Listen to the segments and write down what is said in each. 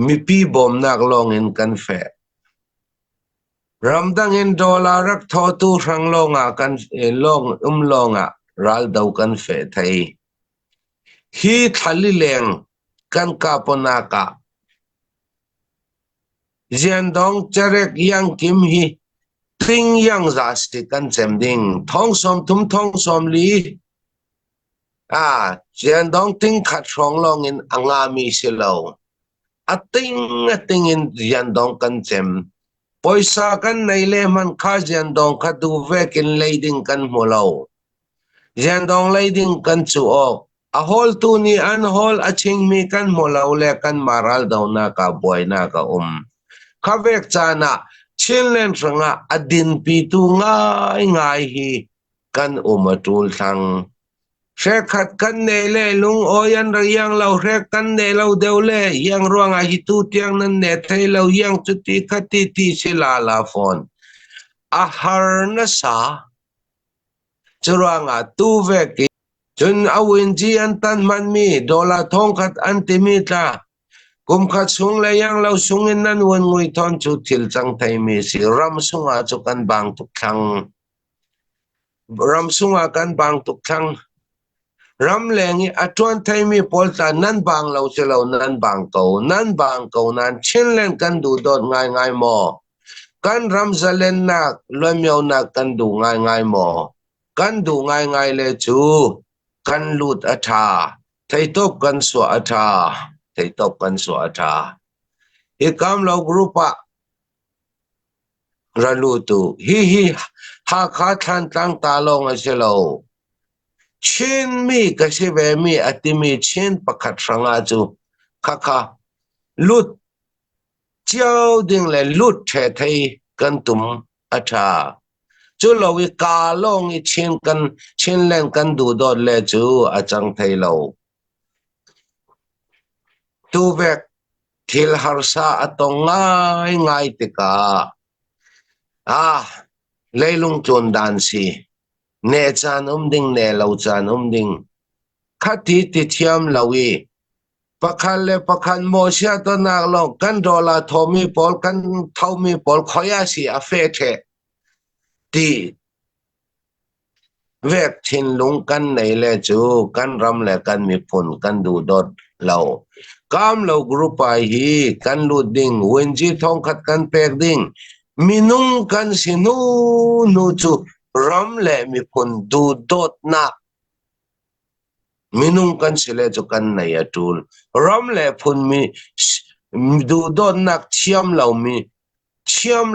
mi pi bom nak long in kan fe ramdang in dollar rak tho tu rang longa kan long longa ral dau kan fe thai hi thali leng kan kaponaka zian dong charek yang kim hi ting yang za sti kan chem ding thong som thum thong som li zian dong ting khat rong long in anga mi silo ating in zian dong kan chem poisa kan nei le man kha zian dong kha du vekin leiding kan mulo zian dong leiding kan chu ok a hol tu ni an hol a ching mi kan mulo le kan maral daw na ka boy na ka khavek chana chinlen ranga adin pi tu ngai hi kan umatul thang khat kan ne le lung oyan ra yang lau rek kan ne lau deu le yang ruanga hi tu tiang nan ne thai lau yang chu ti khati ti sila la phone a har na sa churuanga tu ve ki chun awin ji an tan man mi dola thong khat an ti mi ta kum khat sung le yang lau sung in nan wan ngui thon chu thil chang thai mi si ram sunga chu kan bang tuk thang ram sunga kan bang tuk thang ram lengi atuan thai mi polta nan bang lau che lau nan bang ko nan chin len kan du dot ngai mo kan ram zalen na lomyo na kan du ngai mo kan du ngai le chu kan lut atha thai top kan so atha thai top kan so atha hi kam lau grupa ralu tu hi ha kha than tang ta long a che lau chin mi ka si ve mi atimi chin pakhat ranga chu kha lut chiao ding le lut the thai kan tum atha chu lowi ka long i chin len kan du dot le chu achang thai lo tu vek thil harsa atong ngai tika leilung chon dan si ne chan ding ne lo chan ding khati ti thiam lawi pakhan le pakhan mo sia to nak lo kan dola thomi pol kan thomi pol khoya si a fe the ti vek thin lung kan nei le chu kan ram le kan mi phun kan du dot lo kam lo group ai hi kan lu ding wenji thong khat kan pek ding minung kan sinu nu chu ram le mi phun du dot na minung kan sile chu kan nei atul ram le phun mi du dot nak chiam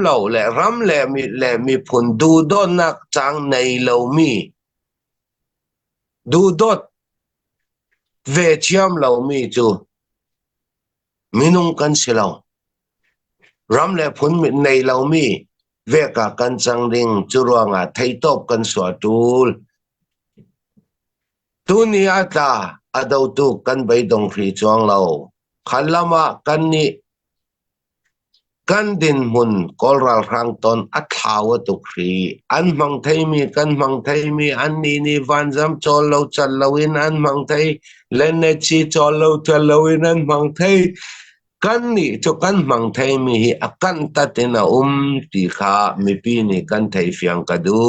lo le ram le mi phun du dot nak chang nei lo mi du dot ve chiam lo mi chu minung kan silo ram le phun mi nei lo mi ve ka kan chang ding churuanga thei top kan so tul tu ni ata adau tu kan bai dong phri chuang lo khalama kan ni kan din mun kolral rang ton athawa tu khri an mang thai mi kan mang thai mi an ni van jam chol lo chal lawin an mang thai len ne chi chol lo chal lawin an mang thai kan ni cho kan mang thai mi hi akan ta te na ti kha mi pi ni kan thai fiang ka du